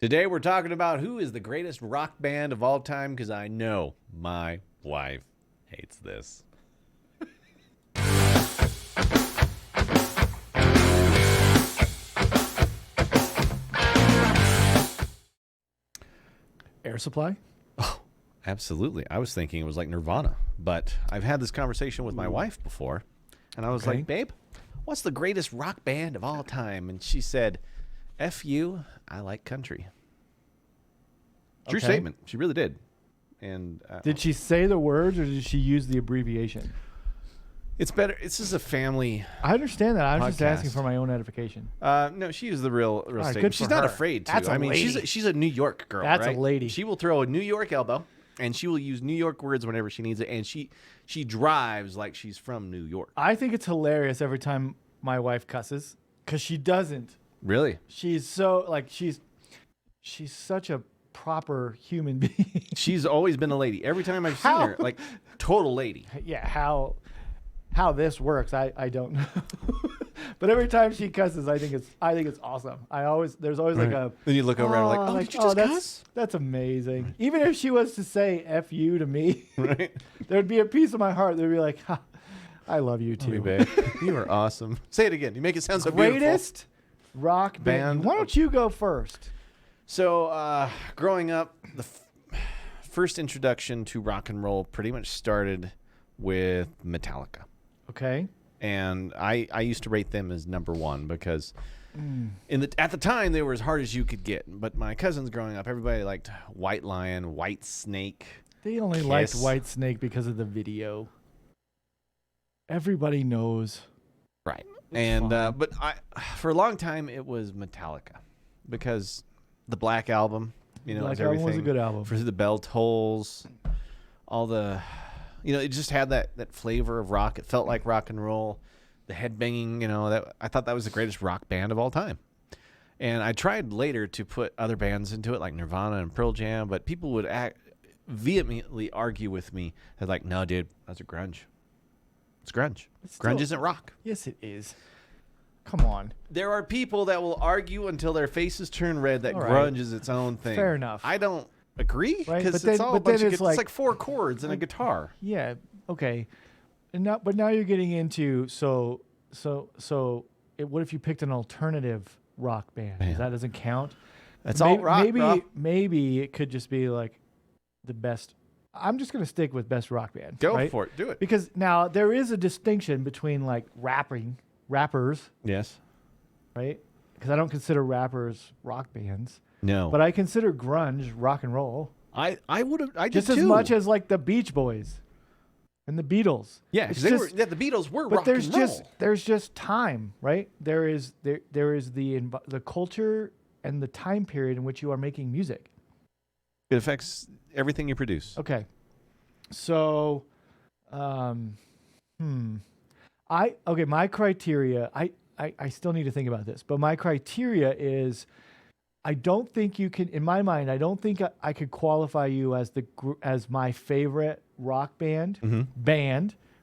Today we're talking about who is the greatest rock band of all time, because I know my wife hates this. Air Supply? Oh, absolutely. I was thinking it was like Nirvana, but I've had this conversation with my wife before, and I was like, babe, what's the greatest rock band of all time? And she said, F you, I like country. True statement. She really did. And did she say the words or did she use the abbreviation? It's better. This is a family. I understand that. I was just podcast. asking for my own edification. No, she used the real right, statement. good She's for not her. afraid to. That's a I mean, lady. she's a New York girl. That's right? a lady. She will throw a New York elbow, and she will use New York words whenever she needs it. And she drives like she's from New York. I think it's hilarious every time my wife cusses because she doesn't. Really? She's so like she's such a proper human being. She's always been a lady. Every time I've seen her, like total lady. Yeah, how this works, I don't know. But every time she cusses, I think it's awesome. There's always like a. Then you look over and like, oh, did you just cuss? That's amazing. Even if she was to say "f you" to me, Right? there'd be a piece of my heart that'd be like, ha, I love you too. Babe. You are awesome. Say it again. You make it sound so beautiful. Greatest rock band. Why don't you go first? So, growing up, the first introduction to rock and roll pretty much started with Metallica. Okay. And I used to rate them as number one because at the time they were as hard as you could get. But my cousins growing up, everybody liked White Lion, White Snake. They only liked White Snake because of the video. Everybody knows. Right. And but for a long time it was Metallica because the Black Album, Black Album was a good album. For the Bell Tolls, all the, it just had that flavor of rock. It felt like rock and roll. The headbanging, that I thought that was the greatest rock band of all time. And I tried later to put other bands into it, like Nirvana and Pearl Jam, but people would vehemently argue with me. They're like, "No, dude, that's a grunge. It's grunge. Grunge isn't rock." Yes, it is. Come on. There are people that will argue until their faces turn red that grunge is its own thing. Fair enough. I don't agree because Right? it's all a bunch of it's like four chords and a guitar. Yeah. Okay. But now you're getting into what if you picked an alternative rock band? Man. That doesn't count. That's all rock, bro. Maybe it could just be like the best. I'm just gonna stick with best rock band. Go for it. Do it. Because now there is a distinction between like rappers. Yes. Right? Because I don't consider rappers rock bands. No. But I consider grunge rock and roll. I did just too. as much as like the Beach Boys and the Beatles. Yeah, because the Beatles were but rock and roll. There's just time, right? There is the culture and the time period in which you are making music. It affects everything you produce. Okay. So my criteria, I still need to think about this, but my criteria is I don't think you can, in my mind, I don't think I could qualify you as as my favorite rock band,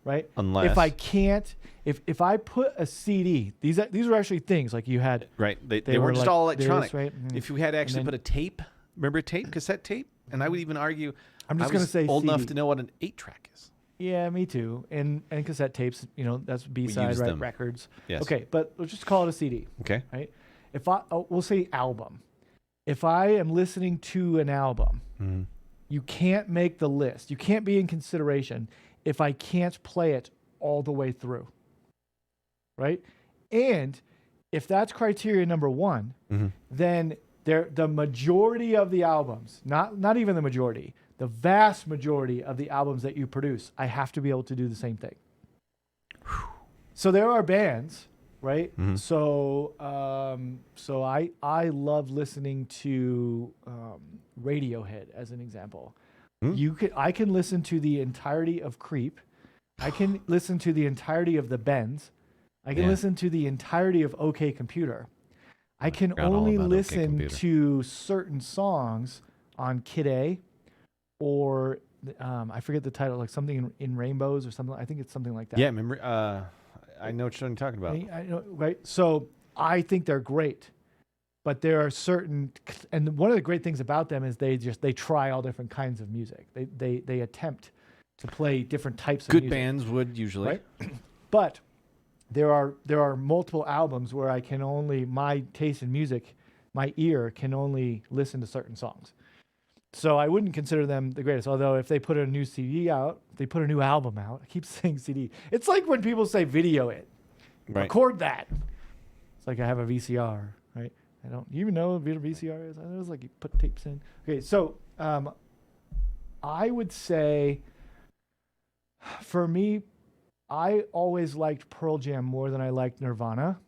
right? Unless if I can't, if I put a CD, these are actually things like you had. Right. They weren't just all electronic. This, right? If you had to actually put a tape, remember tape, cassette tape? And I would even argue I'm just going to say old CD. enough to know what an 8-track is. Yeah, me too. And cassette tapes, that's B-side, right? Them. Records. Yes. Okay, but let's just call it a CD. Okay. Right? We'll say album. If I am listening to an album, you can't make the list. You can't be in consideration if I can't play it all the way through. Right? And if that's criteria number one, then the majority of the albums, not even the majority, the vast majority of the albums that you produce, I have to be able to do the same thing. So there are bands, right? So I love listening to Radiohead as an example. I can listen to the entirety of Creep. I can listen to the entirety of the Bends. I can listen to the entirety of OK Computer. I can only listen to certain songs on Kid A, or I forget the title, like something in Rainbows or something. I think it's something like that. Yeah, remember? I know what you're talking about. I know, right? So I think they're great. but there are certain, and one of the great things about them is they try all different kinds of music. They attempt to play different types of Good music. bands would usually. Right? But there are multiple albums where I can only, my taste in music, my ear can only listen to certain songs. So I wouldn't consider them the greatest. Although if they put a new CD out, if they put a new album out, I keep saying CD. It's like when people say video it, record that. It's like I have a VCR, right? I don't. You even know what a VCR is? I know it's like you put tapes in. Okay, so I would say, for me, I always liked Pearl Jam more than I liked Nirvana.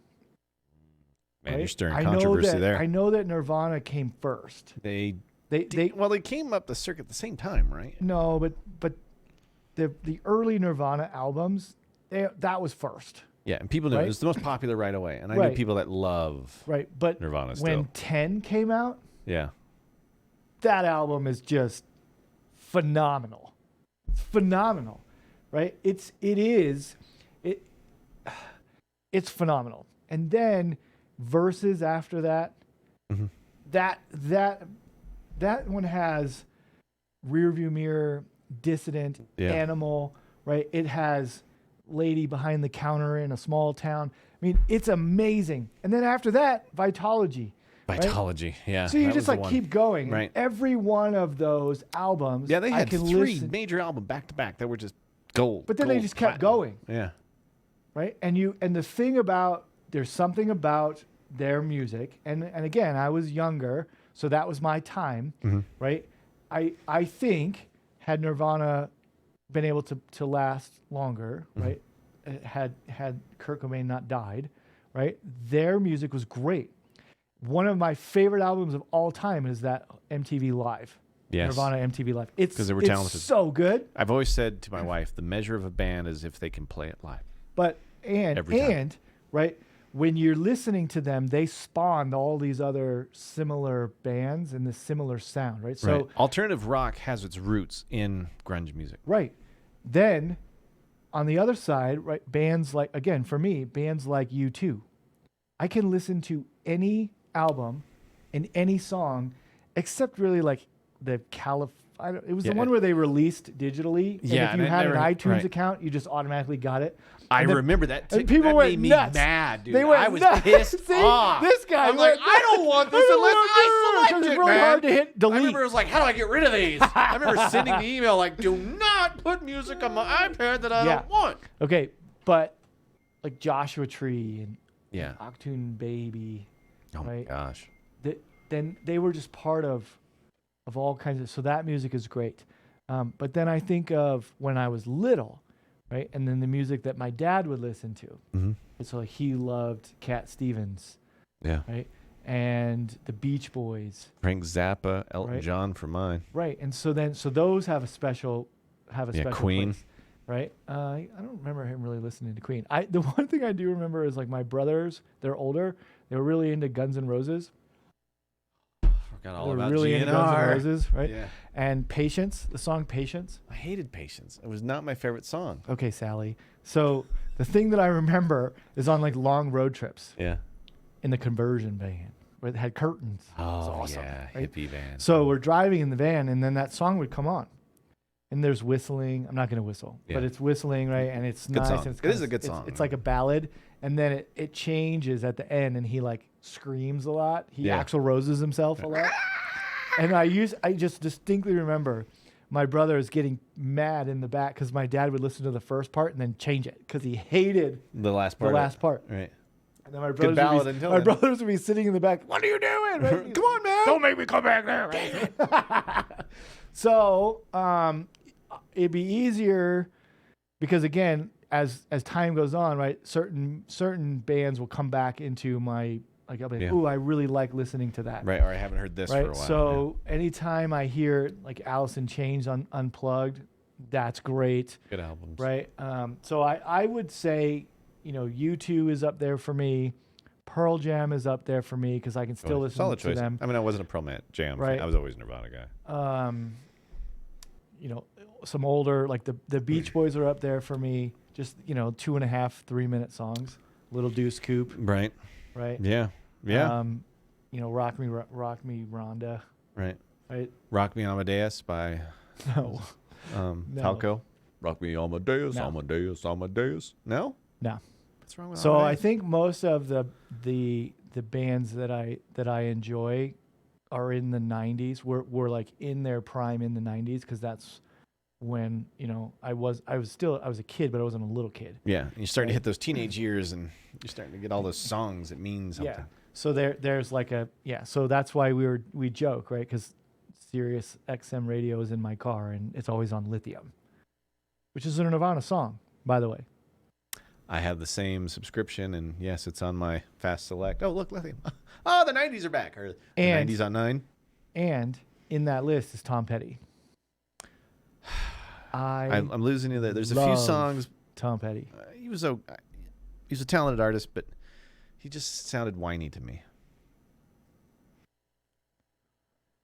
Man, right? you're stirring controversy there. I know that Nirvana came first. They came up the circuit at the same time, right? No, but the early Nirvana albums, that was first. Yeah, and people knew it was the most popular right away, and I knew people that love but Nirvana still. When 10 came out, that album is just phenomenal. It's phenomenal, right? It's phenomenal. And then Verses after that, that one has Rearview Mirror, Dissident, Animal, right? It has Lady Behind the Counter in a Small Town. I mean, it's amazing. And then after that, Vitology. Vitology, right? So you just like keep going. Right. And every one of those albums, they had three major albums back to back that were just gold. But then they just kept going. Yeah. Right? And the thing about, there's something about their music, and again, I was younger, so that was my time, right? I think had Nirvana been able to last longer, right? Had Kurt Cobain not died, right? Their music was great. One of my favorite albums of all time is that MTV Live. Yes. Nirvana MTV Live. It's because they were talented. So good. I've always said to my wife, the measure of a band is if they can play it live. But right, when you're listening to them, they spawned all these other similar bands and the similar sound, right? So alternative rock has its roots in grunge music. Right. Then on the other side, right, bands like, again, for me, bands like U2. I can listen to any album and any song except really like the it was the one where they released digitally. And if you had an iTunes account, you just automatically got it. I remember that. People went nuts. Mad, dude. They went I was nuts. pissed off. This guy I'm like, I don't want this unless I select it, It's really hard to hit delete. I remember it was like, how do I get rid of these? I remember sending the email like, do not put music on my iPad that I don't want. Okay, but like Joshua Tree and Yeah. Octoon Baby. Oh my gosh. Then they were just part of all kinds of, so that music is great. But then I think of when I was little, right? And then the music that my dad would listen to. Mm-hmm. And so he loved Cat Stevens. Yeah. Right? And the Beach Boys. Frank Zappa, Elton John for mine. Right. And so those have a special Queen. place, right? I don't remember him really listening to Queen. The one thing I do remember is like my brothers, they're older, they were really into Guns N' Roses. Forgot all about really GNR. into Guns N' Roses, right? Yeah. And Patience, the song Patience. I hated Patience. It was not my favorite song. Okay, Sally. So the thing that I remember is on like long road trips. Yeah. In the Conversion van where it had curtains. Oh, it was awesome, yeah. right? Hippie van. So we're driving in the van and then that song would come on. And there's whistling. I'm not going to whistle, but it's whistling, right? And it's good nice. Song. And it's it is a good song. It's like a ballad. And then it changes at the end and he like screams a lot. He Axl Roses himself a lot. And I just distinctly remember my brother is getting mad in the back because my dad would listen to the first part and then change it because he hated the last part. Right. And then my brothers would be sitting in the back. What are you doing? Right? Come on, man! Don't make me come back there. Right? So it'd be easier because again, as time goes on, right? Certain bands will come back into my like. I'll be like, ooh, I really like listening to that. Right. Or I haven't heard this for a while. So anytime I hear like Alice in Chains unplugged, that's great. Good albums. Right. So I would say, U2 is up there for me. Pearl Jam is up there for me because I can still listen to them. I mean, I wasn't a Pearl Jam fan. I was always a Nirvana guy. Some older, like the Beach Boys are up there for me. Just, 2.5, 3 minute songs. Little Deuce Coupe. Right. Right. Yeah. Yeah. Rock Me Rhonda, Right. right? Rock Me Amadeus by No, No. Falco. Rock Me Amadeus, No. Amadeus, Amadeus. No? no. What's wrong with So I Amadeus? think most of the bands that I enjoy are in the 90s. Were like in their prime in the 90s because that's when I was a kid, but I wasn't a little kid. Yeah, and you're starting to hit those teenage years, and you're starting to get all those songs that mean something. Yeah. So there's like So that's why we joke, right? Because Sirius XM radio is in my car and it's always on lithium, which is a Nirvana song, by the way. I have the same subscription, and yes, it's on my Fast Select. Oh, look, lithium. Oh, the 90s are back. Or the And- 90s on 9. And in that list is Tom Petty. I'm losing you there. There's a few love songs. Tom Petty. He was a talented artist, but he just sounded whiny to me.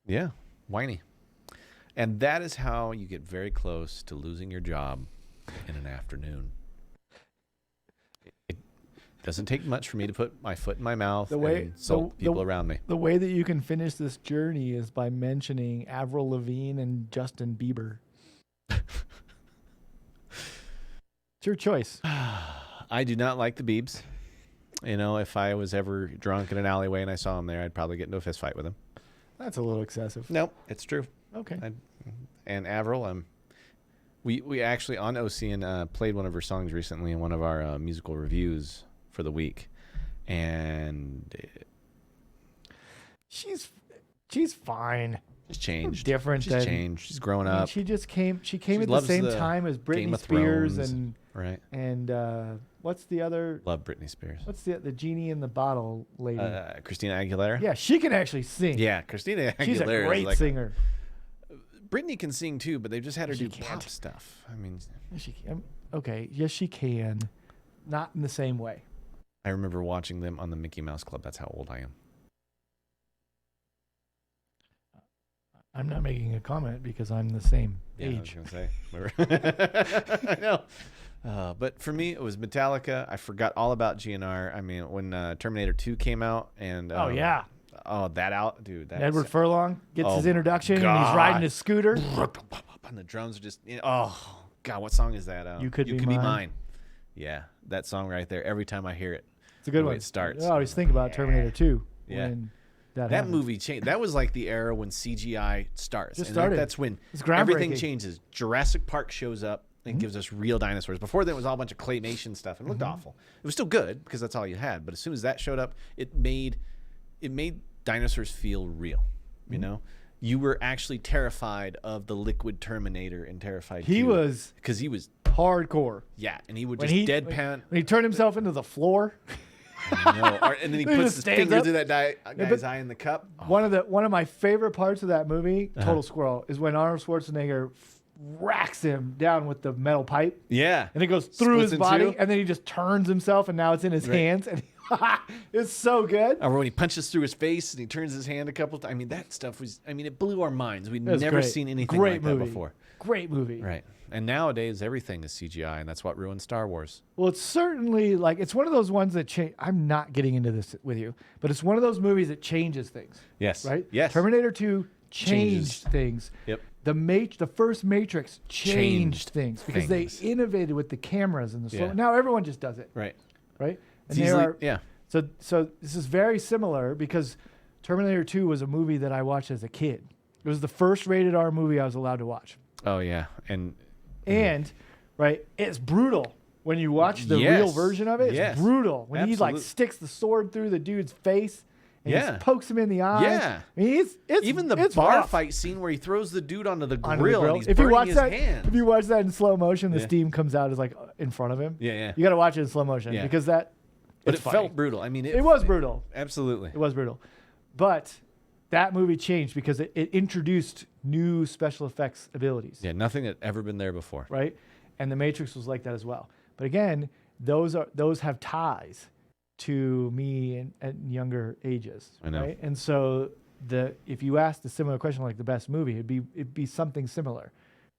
Yeah, whiny. And that is how you get very close to losing your job in an afternoon. It doesn't take much for me to put my foot in my mouth and insult people around me. The way that you can finish this journey is by mentioning Avril Lavigne and Justin Bieber. It's your choice. I do not like the Biebs. If I was ever drunk in an alleyway and I saw him there, I'd probably get into a fist fight with him. That's a little excessive. Nope, it's true. Okay. And Avril, we actually on Ocean played one of her songs recently in one of our musical reviews for the week, and She's fine. she's changed. Different. She's changed. She's grown I mean, up. she came at the loves same the time as Game Britney of Spears Thrones. Right. and what's the other? Love Britney Spears. What's the genie in the bottle lady? Christina Aguilera. Yeah, she can actually sing. Yeah, Christina Aguilera. She's a great is singer. Britney can sing too, but they've just had her She do pop can't. stuff. I mean, Yes, she can. Okay, yes, she can. Not in the same way. I remember watching them on the Mickey Mouse Club. That's how old I am. I'm not making a comment because I'm the same age. I was gonna say. I know. But for me, it was Metallica. I forgot all about GNR. I mean, when Terminator 2 came out, and Oh yeah, dude. Edward Furlong gets Oh his introduction and he's God. riding his scooter. And the drums are just, oh God, what song is that? You Could Be Be Mine. Mine. Yeah, that song right there. Every time I hear it, It's a good the way one. it starts. I always think about Terminator 2 Yeah. when that That happened. movie changed. That was like the era when CGI starts. Just And started. that's when It's everything groundbreaking. changes. Jurassic Park shows up and gives us real dinosaurs. Before then, it was all a bunch of claymation stuff and it looked awful. It was still good because that's all you had. But as soon as that showed up, it made dinosaurs feel real. You know, you were actually terrified of the liquid Terminator in Terrified 2. He was because he was hardcore. and he would When just he deadpan. when he turned himself into the floor. And then he He puts just his stands finger up. through that guy's but- eye in the cup. Oh, One of my favorite parts of that movie, Total Squirrel, is when Arnold Schwarzenegger racks him down with the metal pipe, yeah. and it goes through Splits his in body, two. and then he just turns himself, and now it's in his Right. hands, and it's so good. Or when he punches through his face and he turns his hand a couple times. I mean, that stuff was, it blew our minds. We'd It was never great. seen anything Great like movie. that before. Great movie. Right. And nowadays, everything is CGI, and that's what ruined Star Wars. Well, it's certainly it's one of those ones that change. I'm not getting into this with you, but it's one of those movies that changes things. Yes. Right? Yes. Terminator 2 changed Changes. things. Yep. The first Matrix changed Changed things because things. they innovated with the cameras and the slow. Yeah. Now everyone just does it, Right. right? It's And easily, yeah. So this is very similar because Terminator 2 was a movie that I watched as a kid. It was the first rated R movie I was allowed to watch. Oh, yeah. And And right, it's brutal when you watch the Yes. real version of it. It's Yes. brutal when he Absolute. sticks the sword through the dude's face and Yeah. just pokes him in the eye. Yeah. I mean, it's even the it's bar rough. fight scene where he throws the dude onto the Onto the grill, grill. and he's If you burning watch his that, hands. if you watch that in slow motion, the Yeah. steam comes out as in front of him. Yeah. You got to watch it in slow motion Yeah. because But it's it funny. felt brutal. I mean, It was brutal. Absolutely. It was brutal, but that movie changed because it introduced new special effects abilities. Yeah, nothing had ever been there before. Right? And the Matrix was like that as well. But again, those have ties to me at younger ages. I know. Right? And so if you asked a similar question like the best movie, it'd be something similar,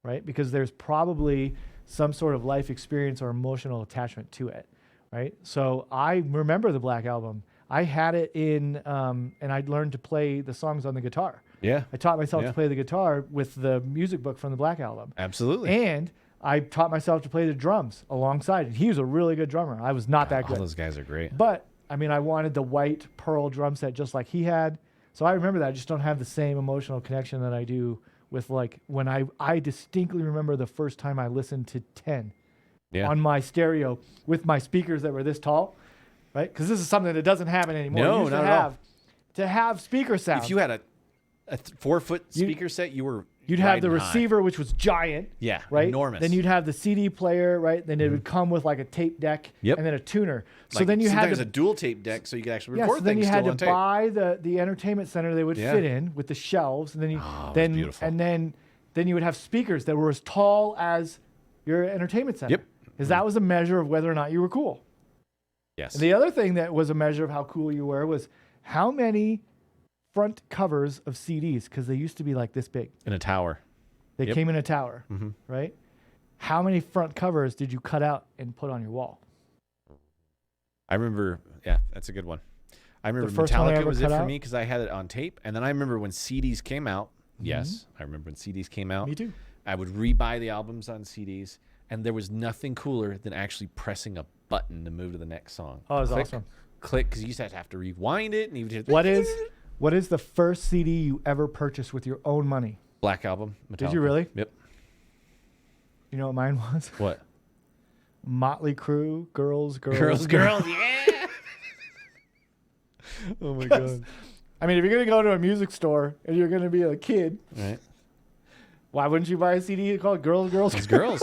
right? Because there's probably some sort of life experience or emotional attachment to it, right? So I remember the Black Album. I had it in, and I learned to play the songs on the guitar. Yeah. I taught myself Yeah. to play the guitar with the music book from the Black Album. Absolutely. And I taught myself to play the drums alongside. He was a really good drummer. I was not that All good. those guys are great. But, I mean, I wanted the white pearl drum set just like he had. So I remember that. I just don't have the same emotional connection that I do with, like, when I distinctly remember the first time I listened to 10 on my stereo with my speakers that were this tall, right? Because this is something that doesn't happen anymore. No, You used not to at all. have, to have speaker sound. If you had a 4-foot speaker set, You'd have the riding high. receiver, which was giant. Yeah, right? enormous. Then you'd have the CD player, right? Then it would come with like a tape deck Yep. and then a tuner. So Like, then you had sometimes to, a dual tape deck, so you could actually yeah, record so then things you had still to on tape. buy the entertainment center they would Yeah. fit in with the shelves, and then you Oh, it was then beautiful. and then you would have speakers that were as tall as your entertainment center. Yep. Because that was a measure of whether or not you were cool. Yes. And the other thing that was a measure of how cool you were was how many front covers of CDs, because they used to be like this big. In a tower. They Yep. came in a tower, Mm-hmm. right? How many front covers did you cut out and put on your wall? I remember, yeah, that's a good one. I remember first one I Metallica ever was it cut for out? me because I had it on tape. And then I remember when CDs came out. Yes, I remember when CDs came out. Me too. I would rebuy the albums on CDs. And there was nothing cooler than actually pressing a button to move to the next song. Oh, it was Click, awesome. Click, because you used to have to rewind it. And you would hit What is the first CD you ever purchased with your own money? Black Album. Metallica. Did you really? Yep. You know what mine was? What? Motley Crue, Girls, yeah. Oh my god. I mean, if you're gonna go to a music store and you're gonna be a kid, Right. why wouldn't you buy a CD called Girls? It's girls.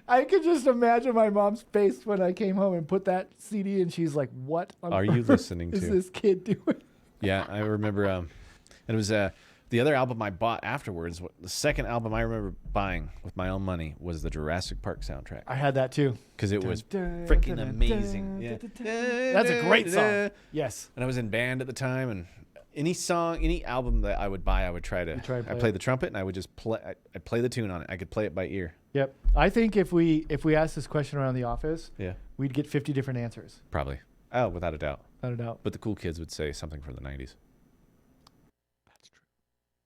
I could just imagine my mom's face when I came home and put that CD, and she's like, "What on Are you earth listening is to?" this kid doing?" Yeah, I remember. And it was the other album I bought afterwards. The second album I remember buying with my own money was the Jurassic Park soundtrack I had that too. because it was Dun, freaking dun, amazing. dun, Yeah. dun, dun. That's a great song. Yes. And I was in band at the time, and any song, any album that I would buy, I would try to. try to play I played it. the trumpet, and I would just play. I'd play the tune on it. I could play it by ear. Yep. I think if we asked this question around the office, Yeah, we'd get 50 different answers. probably. Oh, without a doubt. Without a doubt. But the cool kids would say something from the 90s. That's true.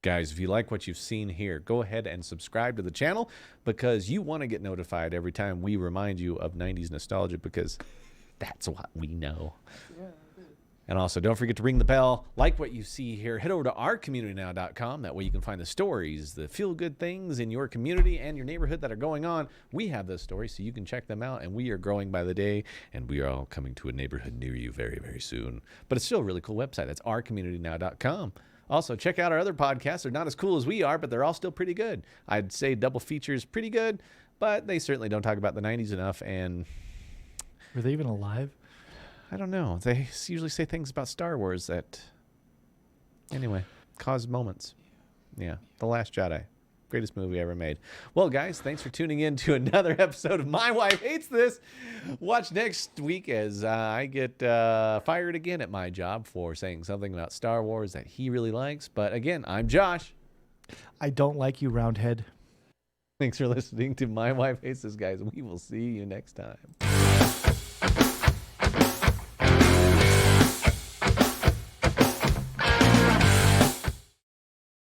Guys, if you like what you've seen here, go ahead and subscribe to the channel because you want to get notified every time we remind you of 90s nostalgia because that's what we know. Yeah. And also, don't forget to ring the bell. Like what you see here, head over to ourcommunitynow.com. That way you can find the stories, the feel-good things in your community and your neighborhood that are going on. We have those stories, so you can check them out. And we are growing by the day, and we are all coming to a neighborhood near you very, very soon. But it's still a really cool website. That's ourcommunitynow.com. Also, check out our other podcasts. They're not as cool as we are, but they're all still pretty good. I'd say Double Feature is pretty good, but they certainly don't talk about the 90s enough. And Were they even alive? I don't know. They usually say things about Star Wars that, anyway, cause moments. Yeah. The Last Jedi. Greatest movie ever made. Well, guys, thanks for tuning in to another episode of My Wife Hates This. Watch next week as I get fired again at my job for saying something about Star Wars that he really likes. But again, I'm Josh. I don't like you, Roundhead. Thanks for listening to My Wife Hates This, guys. We will see you next time.